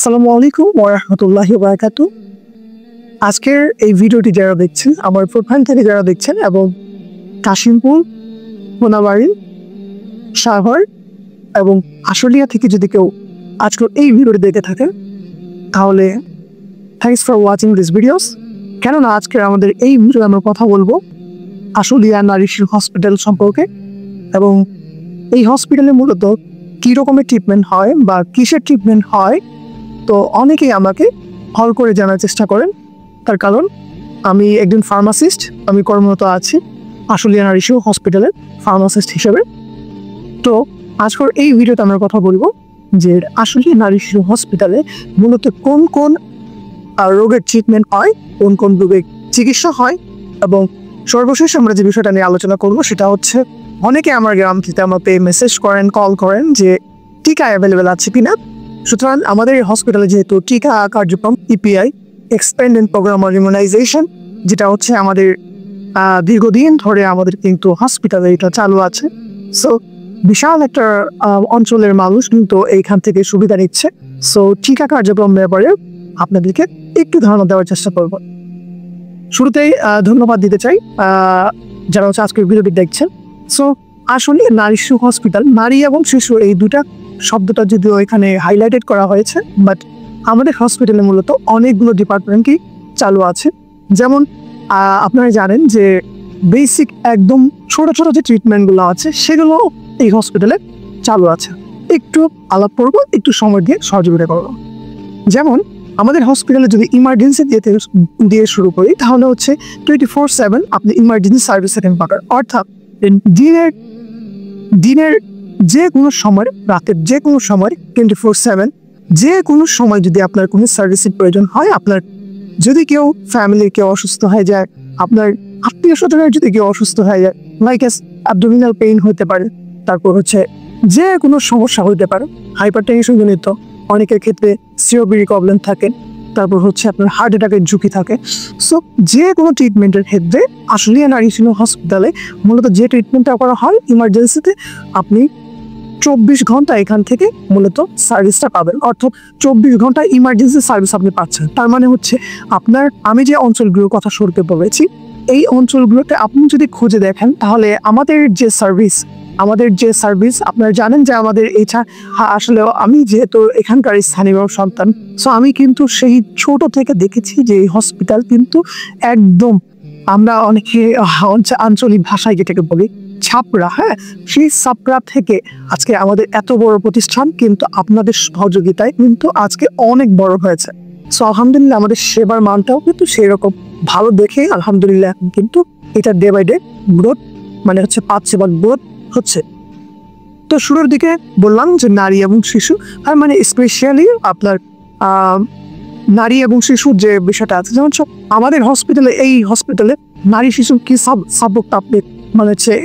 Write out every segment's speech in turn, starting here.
আসসালামু আলাইকুম ওয়া রাহমাতুল্লাহি ওয়া বারাকাতুহু। আজকের এই ভিডিওটি যারা দেখছেন আমার প্রোফাইল থেকে যারা দেখছেন এবং কাশিমপুর, কোনাবাড়ি, সাভার এবং আশুলিয়া থেকে যদি কেউ আজকের এই ভিডিওটি দেখে থাকেন তাহলে thanks for watching this videos. কেননা আজকের আমাদের এই ভিডিওতে আমরা কথা বলবো আশুলিয়া নারী শিশু হসপিটাল সম্পর্কে এবং এই হসপিটালে মূলত কী রকমের ট্রিটমেন্ট হয় বা কিসের ট্রিটমেন্ট হয়। তো অনেকেই আমাকে কল করে জানার চেষ্টা করেন, তার কারণ আমি একজন ফার্মাসিস্ট, আমি কর্মরত আছি আশুলিয়া নারী শিশু হসপিটালের ফার্মাসিস্ট হিসেবে। তো আজকের এই ভিডিওতে আমরা কথা বলবো যে আশুলিয়া নারী শিশু হসপিটালে মূলত কোন কোন রোগের ট্রিটমেন্ট হয়, কোন কোন রোগের চিকিৎসা হয় এবং সর্বশেষ আমরা যে বিষয়টা নিয়ে আলোচনা করবো সেটা হচ্ছে অনেকে আমার গ্রাম থেকে আমাকে মেসেজ করেন, কল করেন যে টিকা অ্যাভেলেবেল আছে কিনা। সুতরাং আমাদের এই হসপিটালে যেহেতু টিকা কার্যক্রম ইপিআই এক্সপেন্ডেন্ট প্রোগ্রাম অফ ইমিউনাইজেশন, যেটা হচ্ছে আমাদের দীর্ঘদিন ধরে আমাদের কিন্তু হসপিটালে এটা চালু আছে। সো বিশাল একটা অঞ্চলের মানুষ কিন্তু এইখান থেকে সুবিধা নিচ্ছে। সো টিকা কার্যক্রম ব্যাপারে আপনাদেরকে একটু ধারণা দেওয়ার চেষ্টা করব। শুরুতেই ধন্যবাদ দিতে চাই যারা হচ্ছে আজকের ভিডিওটি দেখছেন। সো আসলে নারী শিশু হসপিটাল, নারী এবং শিশু এই দুটা শব্দটা যদিও এখানে হাইলাইটেড করা হয়েছে, বাট আমাদের হসপিটালে মূলত অনেকগুলো ডিপার্টমেন্টই চালু আছে। যেমন আপনারা জানেন যে বেসিক একদম ছোট ছোট যে ট্রিটমেন্টগুলো আছে সেগুলো এই হসপিটালে চালু আছে। একটু আলাপ করবো, একটু সময় দিয়ে সহযোগিতা করবো। যেমন আমাদের হসপিটালে যদি ইমার্জেন্সি দিয়ে শুরু করি তাহলে হচ্ছে 24/7 আপনি ইমার্জেন্সি সার্ভিস সেকেন্ড পাবেন। অর্থাৎ দিনের যে কোনো সময়, রাতের যে কোনো সময় 24/7 যে কোনো সময় যদি আপনার কোনো সার্ভিসের প্রয়োজন হয়, আপনার যদি কেউ ফ্যামিলির কেউ অসুস্থ হয়ে যায়, আপনার আত্মীয় স্বজনের যদি কেউ অসুস্থ হয়ে যায়, লাইক অ্যাবডোমিনাল পেইন হতে পারে, তারপর হচ্ছে যে কোনো সমস্যা হতে পারে, হাইপার টেনশন জনিত, অনেকের ক্ষেত্রে সিওপিডি প্রবলেম থাকে, তারপর হচ্ছে আপনার হার্ট অ্যাটাকের ঝুঁকি থাকে। সো যে কোনো ট্রিটমেন্টের ক্ষেত্রে আশুলিয়া নারী শিশু হসপিটালে মূলত যে ট্রিটমেন্টটা করা হয় ইমার্জেন্সিতে, আপনি 24 ঘন্টা এখান থেকে মূলত সার্ভিসটা পাবেন। অর্থাৎ 24 ঘন্টা ইমার্জেন্সি সার্ভিস আপনি পাচ্ছেন। তার মানে হচ্ছে আপনার, আমি যে অঞ্চলগুলোর কথা শুরুতে বলেছি, এই অঞ্চলগুলোতে আপনি যদি খুঁজে দেখেন তাহলে আমাদের যে সার্ভিস আপনারা জানেন যে আমাদের আসলে আমি যেহেতু এখানকার স্থানীয় সন্তান, সো আমি কিন্তু সেই ছোট থেকে দেখেছি যে এই হসপিটাল কিন্তু একদম, আমরা অনেকে আঞ্চলিক ভাষায় যেটাকে বলি ছাপড়া, হ্যাঁ, সেই ছাপড়া থেকে আজকে আমাদের এত বড় প্রতিষ্ঠান কিন্তু আপনাদের সহযোগিতায় কিন্তু আজকে অনেক বড় হয়েছে। সো আলহামদুলিল্লাহ আমাদের সেবার মানটাও কিন্তু সেই রকম ভালো দেখে আলহামদুলিল্লাহ কিন্তু এটা ডে বাই ডে গ্রোথ পাচ্ছে বা গ্রোথ হচ্ছে। তো শুরুর দিকে বললাম যে নারী এবং শিশু, আর মানে স্পেশালি আপনার নারী এবং শিশুর যে বিষয়টা আছে, যেমন আমাদের হসপিটালে, এই হসপিটালে নারী শিশু কি সাবজেক্ট আপনি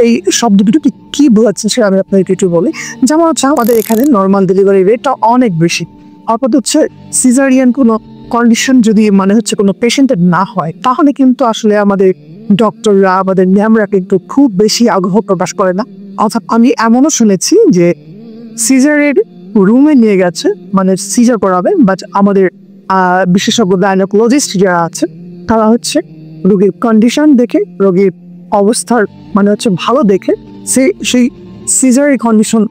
এই শব্দ দুটো কি বোঝাচ্ছে সেটা আমি আপনাকে একটু বলি। যেমন হচ্ছে আমাদের এখানে নর্মাল ডেলিভারি রেটটা অনেক বেশি। অর্থাৎ হচ্ছে সিজারিয়ান কোনো কন্ডিশন যদি কোনো পেশেন্টের না হয় তাহলে কিন্তু আসলে আমাদের ডক্টররা, আমাদের ম্যামরা কিন্তু খুব বেশি আগ্রহ প্রকাশ করে না। অর্থাৎ আমি এমনও শুনেছি যে সিজারের রুমে নিয়ে গেছে, সিজার করাবে, বাট আমাদের বিশেষজ্ঞ গাইনোকোলজিস্ট যারা আছে তারা হচ্ছে রোগীর কন্ডিশন দেখে, রোগীর অবস্থার ভালো দেখে সেই সিজারের কন্ডিশন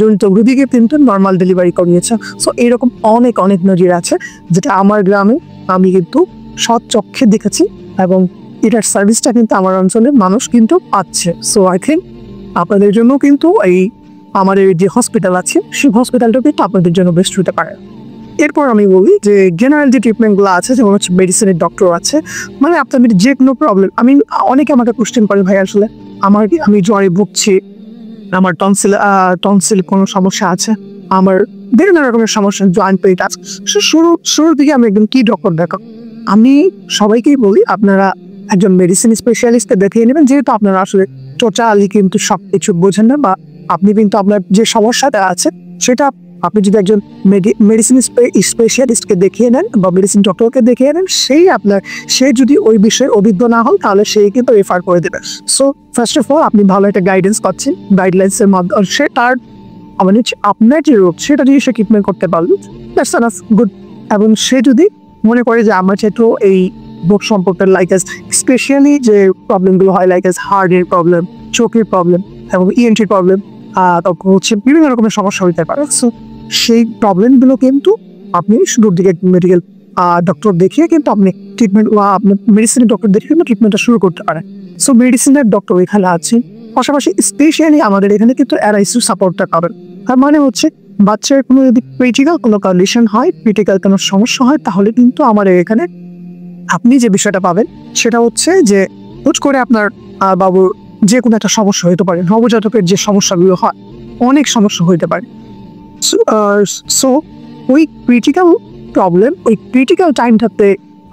জনিত রোগীকে কিন্তু নর্মাল ডেলিভারি করিয়েছে। সো এইরকম অনেক নজির আছে, যেটা আমার গ্রামে আমি কিন্তু সৎ চক্ষে দেখেছি এবং এটার সার্ভিসটা কিন্তু আমার অঞ্চলের মানুষ কিন্তু পাচ্ছে। সো আই থিঙ্ক আপনাদের জন্য কিন্তু এই আমাদের যে হসপিটাল আছে সেই হসপিটালটা কিন্তু আপনাদের জন্য বেস্ট হতে পারে। এরপর আমি বলি যে জেনারেল যে ট্রিটমেন্টগুলো আছে, যেমন হচ্ছে মেডিসিনের ডক্টর আছে, আপনার যে কোনো প্রবলেম, অনেকে আমাকে কোশ্চেন করে, ভাই আসলে আমি জ্বরে ভুগছি, আমার টনসিল কোনো সমস্যা আছে, আমার বিভিন্ন রকমের সমস্যা, জয়েন্ট পেইন আছে। শুরুর দিকে আমি একদম কি ডক্টর দেখাবো, আমি সবাইকেই বলি আপনারা একজন মেডিসিন স্পেশালিস্টকে দেখিয়ে নেবেন, যেহেতু আপনারা আসলে টোটালি কিন্তু সব কিছু বোঝেন না, বা আপনি কিন্তু আপনার যে সমস্যাটা আছে সেটা আপনি যদি একজন মেডিসিন স্পেশালিস্টকে দেখিয়ে নেন বা মেডিসিন ডক্টরকে দেখিয়ে নেন, সে যদি ওই বিষয়ে অভিজ্ঞ না হয় তাহলে সেই কিন্তু রেফার করে দেবে। সো ফার্স্ট অফ অল আপনি ভালো একটা গাইডেন্স পাচ্ছেন, গাইডলাইন্সের মাধ্যমে সে তার আপনার যে রোগ সেটা যদি সে ট্রিটমেন্ট করতে পারবেন, দ্যাটস গুড এবং সে যদি মনে করে যে আমার যেহেতু এই রোগ সম্পর্কে লাইক স্পেশালি যে প্রবলেমগুলো হয় লাইক হার্টের প্রবলেম, চোখের প্রবলেম এবং ইএনটির প্রবলেম, তারপর হচ্ছে বিভিন্ন রকমের সমস্যা হইতে পারে। সো সেই প্রবলেমগুলো কিন্তু আপনি শুরুর দিকে মেডিকেল ডক্টর দেখিয়ে কিন্তু আপনি ট্রিটমেন্ট বা আপনার মেডিসিনের ডক্টর দেখিয়ে কিন্তু ট্রিটমেন্টটা শুরু করতে পারেন। সো মেডিসিনের ডক্টর এখানে আছে, পাশাপাশি স্পেশালি আমাদের এখানে কিন্তু NICU সাপোর্টটা পাবেন। তার মানে হচ্ছে বাচ্চার কোনো যদি ক্রিটিক্যাল কোনো কন্ডিশন হয়, ক্রিটিক্যাল কোনো সমস্যা হয়, তাহলে কিন্তু আমাদের এখানে আপনি যে বিষয়টা পাবেন সেটা হচ্ছে যে হুট করে আপনার বাবুর যে কোনো একটা সমস্যা হতে পারে, নবজাতকের যে সমস্যাগুলো হয় অনেক সমস্যা হতে পারে। সো ওই ক্রিটিক্যাল প্রবলেম, ওই ক্রিটিক্যাল টাইমটাতে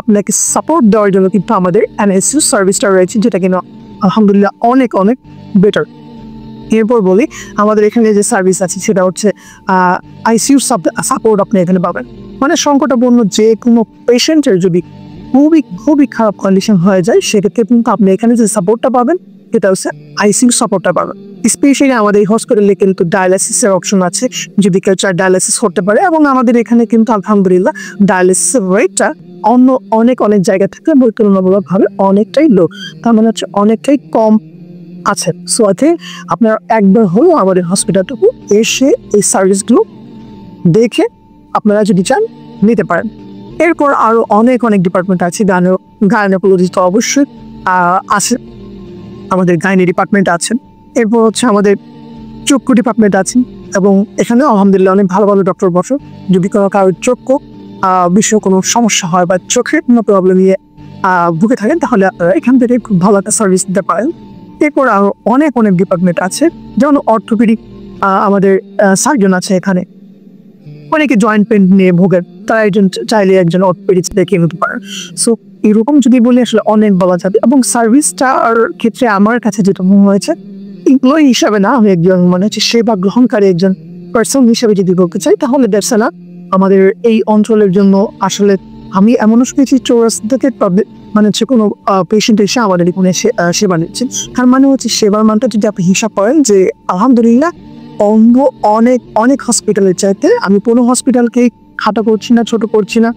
আপনাকে সাপোর্ট দেওয়ার জন্য কিন্তু আমাদের NICU সার্ভিসটা রয়েছে, যেটা কিনা আলহামদুলিল্লাহ অনেক অনেক বেটার। এরপর বলি আমাদের এখানে যে সার্ভিস আছে সেটা হচ্ছে ICU সাপোর্ট আপনি এখানে পাবেন। মানে সংকটাপন্ন যে কোনো পেশেন্টের যদি খুবই খুবই খারাপ কন্ডিশন হয়ে যায়, সেক্ষেত্রে কিন্তু আপনি এখানে যে সাপোর্টটা পাবেন সেটা হচ্ছে ICU সাপোর্টটা পাবেন। স্পেশালি আমাদের এই হসপিটালে কিন্তু ডায়ালাইসিসের অপশন আছে, যদি কেউ চায় ডায়ালাইসিস করতে পারে। এবং আমাদের এখানে কিন্তু আলহামদুলিল্লাহ ডায়ালাইসিসের রেটটা অন্য অনেক জায়গা থেকে তুলনামূলকভাবে অনেকটাই লো, তার মানে হচ্ছে অনেকটাই কম আছে। সো আপনার একবার হলেও আমাদের হসপিটালটুকু এসে এই সার্ভিসগুলো দেখে আপনারা যদি চান নিতে পারেন। এরপর আরও অনেক ডিপার্টমেন্ট আছে, গাইনোকোলজি তো অবশ্যই আছে, আমাদের গাইনি ডিপার্টমেন্ট আছেন। এরপর হচ্ছে আমাদের চক্ষু ডিপার্টমেন্ট আছে, এবং এখানে আলহামদুলিল্লাহ অনেক ভালো ডক্টর বসে। যদি কারোর চক্ষু বিষয়ে কোনো সমস্যা হয় বা চোখের কোনো প্রবলেম নিয়ে ভুগে থাকেন, তাহলে আপনারা এখান থেকে খুব ভালো একটা সার্ভিস দিতে পারেন। এরপর আরও অনেক ডিপার্টমেন্ট আছে, যেমন অর্থোপেডিক আমাদের সার্জন আছে এখানে। অনেকে জয়েন্ট পেন নিয়ে ভোগেন, তারা চাইলে একজন অর্থোপেডিক্স দেখিয়ে নিতে পারেন। সো এরকম যদি বলি আসলে অনেক বলা যাবে। এবং সার্ভিসটার ক্ষেত্রে আমার কাছে যেটা মনে হয়েছে, এমপ্লয়ি হিসাবে না, আমি একজন সেবা গ্রহণকারী একজন পার্সন হিসেবে যদি বলতে চাই, তাহলে দ্যাটস না আমাদের এই অঞ্চলের জন্য আসলে আমি এমনও শুনেছি চৌরাস্তা থেকে কোনো পেশেন্ট এসে আমাদের এখানে সেবা নিচ্ছেন। তার মানে হচ্ছে সেবার মানটা যদি আপনি হিসাব করেন যে আলহামদুলিল্লাহ অন্য অনেক হসপিটালের চাইতে আমি কোনো হসপিটালকে খাটো করছি না, ছোট করছি না।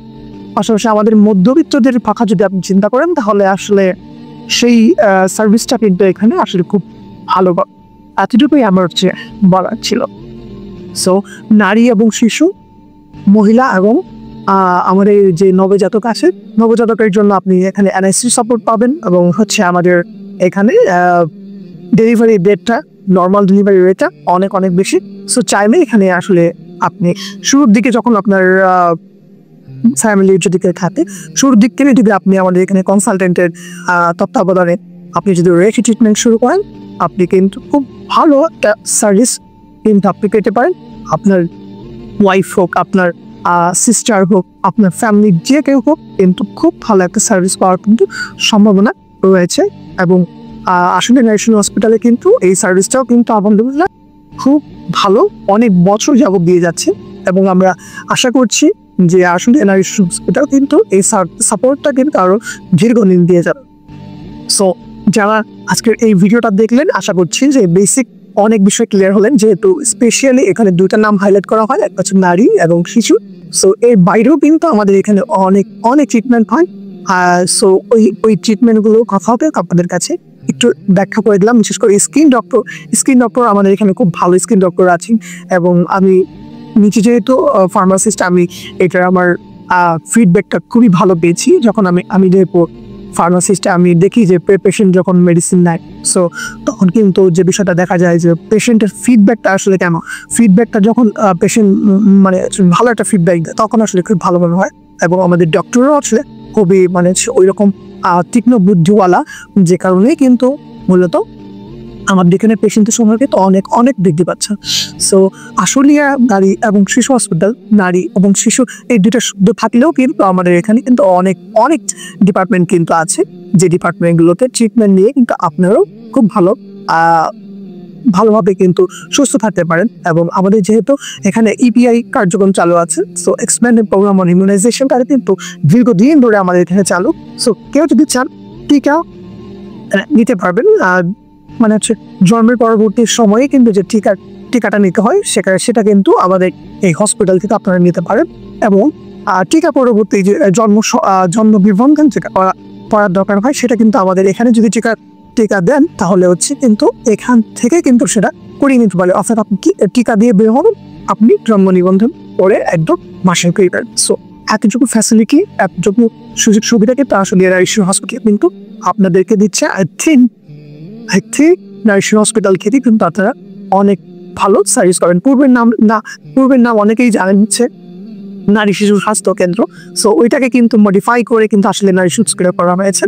পাশাপাশি আমাদের মধ্যবিত্তদের পাখা যদি আপনি চিন্তা করেন, তাহলে আসলে সেই সার্ভিসটা কিন্তু এখানে আসলে খুব ভালো। এতটুকুই আমার হচ্ছে বলার ছিল। সো নারী এবং শিশু, মহিলা এবং আমাদের যে নবজাতক আছে, নবজাতকের জন্য আপনি এখানে NICU সাপোর্ট পাবেন। এবং হচ্ছে আমাদের এখানে ডেলিভারি ডেটটা, নর্মাল ডেলিভারি রেটটা অনেক বেশি। সো চাইলে এখানে আসলে আপনি শুরুর দিকে যখন আপনার ফ্যামিলির যদি থাকে, শুরুর দিক থেকে যদি আপনি আমাদের এখানে কনসালটেন্টের তত্ত্বাবধানে আপনি যদি রেখে ট্রিটমেন্ট শুরু করেন, আপনি কিন্তু খুব ভালো একটা সার্ভিস কিন্তু আপনি পেতে পারেন। আপনার ওয়াইফ হোক, আপনার সিস্টার হোক, আপনার ফ্যামিলির যে কেউ হোক, কিন্তু খুব ভালো একটা সার্ভিস পাওয়ার কিন্তু সম্ভাবনা রয়েছে। এবং আসলে ন্যাশনাল হসপিটালে কিন্তু এই সার্ভিসটাও কিন্তু আলহামদুলিল্লাহ খুব ভালো, অনেক বছর যাবত দিয়ে যাচ্ছে। এবং আমরা আশা করছি যে আসলে ন্যাশনাল হসপিটাল কিন্তু এই সাপোর্টটা কিন্তু আরও দীর্ঘদিন দিয়ে যাবে। সো যারা আজকের এই ভিডিওটা দেখলেন, আশা করছি যে বেসিক অনেক বিষয় ক্লিয়ার হলেন। যেহেতু স্পেশালি এখানে দুইটা নাম হাইলাইট করা হয়, একটা হচ্ছে নারী এবং শিশু। সো এর বাইরেও কিন্তু আমাদের এখানে অনেক ট্রিটমেন্ট হয়। সো ওই ট্রিটমেন্টগুলো কথা হবে আপনাদের কাছে একটু ব্যাখ্যা করে দিলাম। বিশেষ করে স্কিন ডক্টর আমাদের এখানে খুব ভালো স্কিন ডক্টর আছেন। এবং আমি নিচে যেহেতু ফার্মাসিস্ট, আমি এটার আমার ফিডব্যাকটা খুবই ভালো পেয়েছি। যখন আমি যেহেতু ফার্মাসিস্টে আমি দেখি যে পেশেন্ট যখন মেডিসিন নেয়, সো তখন কিন্তু যে বিষয়টা দেখা যায় যে পেশেন্টের ফিডব্যাকটা আসলে কেমন, ফিডব্যাকটা যখন পেশেন্ট ভালো একটা ফিডব্যাক দেয়, তখন আসলে খুব ভালো মনে হয়। এবং আমাদের ডক্টরও আসলে খুবই ওই রকম তীক্ষ্ণ বুদ্ধিওয়ালা, যে কারণেই কিন্তু মূলত আমাদের এখানে পেশেন্টের সংখ্যা কিন্তু অনেক বৃদ্ধি পাচ্ছে। সো আশুলিয়া নারী এবং শিশু হসপিটাল, নারী এবং শিশু এই দুটো শব্দ থাকলেও কিন্তু আমাদের এখানে কিন্তু অনেক ডিপার্টমেন্ট কিন্তু আছে, যে ডিপার্টমেন্টগুলোতে ট্রিটমেন্ট নিয়ে কিন্তু আপনারাও খুব ভালোভাবে কিন্তু সুস্থ থাকতে পারেন। এবং আমাদের যেহেতু এখানে EPI কার্যক্রম চালু আছে, so expanded programme on immunisation তারা কিন্তু দীর্ঘদিন ধরে আমাদের এখানে চালু। সো কেউ যদি চান টিকা নিতে পারবেন। জন্মের পরবর্তী সময়ে কিন্তু যে টিকাটা নিতে হয়, সেটা কিন্তু আমাদের এই হসপিটাল থেকে আপনারা নিতে পারেন। এবং টিকা পরবর্তী যে জন্ম নিবন্ধন টিকা করার দরকার হয়, সেটা কিন্তু আমাদের এখানে যদি টিকা দেন তাহলে হচ্ছে কিন্তু এখান থেকে কিন্তু সেটা করিয়ে নিতে পারে। অর্থাৎ আপনি টিকা দিয়ে বের হবেন, আপনি জন্ম নিবন্ধন করে একদম মাসে পেয়ে পারেন। সো এতটুকু ফ্যাসিলিটি, এতটুকু সুযোগ সুবিধা কিন্তু আসলে নারীশ্বর হসপিটাল কিন্তু আপনাদেরকে দিচ্ছে। আই থিঙ্ক নারীশ্বর হসপিটাল খেতে কিন্তু আপনারা অনেক ভালো সার্ভিস করেন। পূর্বের নাম অনেকেই জানেন হচ্ছে নারী শিশু স্বাস্থ্য কেন্দ্র। সো ওইটাকে কিন্তু মডিফাই করে কিন্তু আসলে নারী শিশু কেন্দ্র করা হয়েছে।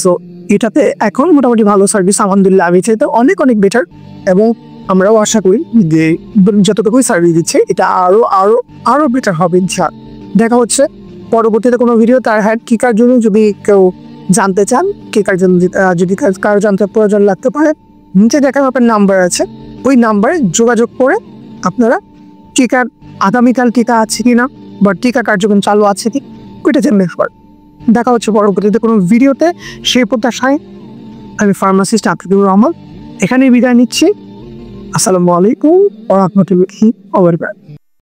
সো এটাতে এখন মোটামুটি ভালো সার্ভিস আলহামদুলিল্লাহ আমি চাই তো অনেক বেটার, এবং আমরাও আশা করি যে যতটুকুই সার্ভিস দিচ্ছে এটা আরো বেটার হবে ইনশাআল্লাহ। দেখা হচ্ছে পরবর্তীতে কোনো ভিডিও। তার টিকার জন্য যদি কেউ জানতে চান, টিকার জন্য যদি কারো জানতে প্রয়োজন লাগতে পারে, নিচে দেখার আপনার নাম্বার আছে, ওই নাম্বারে যোগাযোগ করে আপনারা টিকার আগামীকাল টিকা আছে কিনা বা টিকা কার্যক্রম চালু আছে কি ওইটা জেনে পারেন। দেখা হচ্ছে পরবর্তীতে কোনো ভিডিওতে। সেই প্রত্যাশায় আমি ফার্মাসিস্ট আকিবুর রহমান এখানেই বিদায় নিচ্ছি। আসসালামু আলাইকুম ওয়া রাহমাতুল্লাহি ওয়া বারাকাতুহু।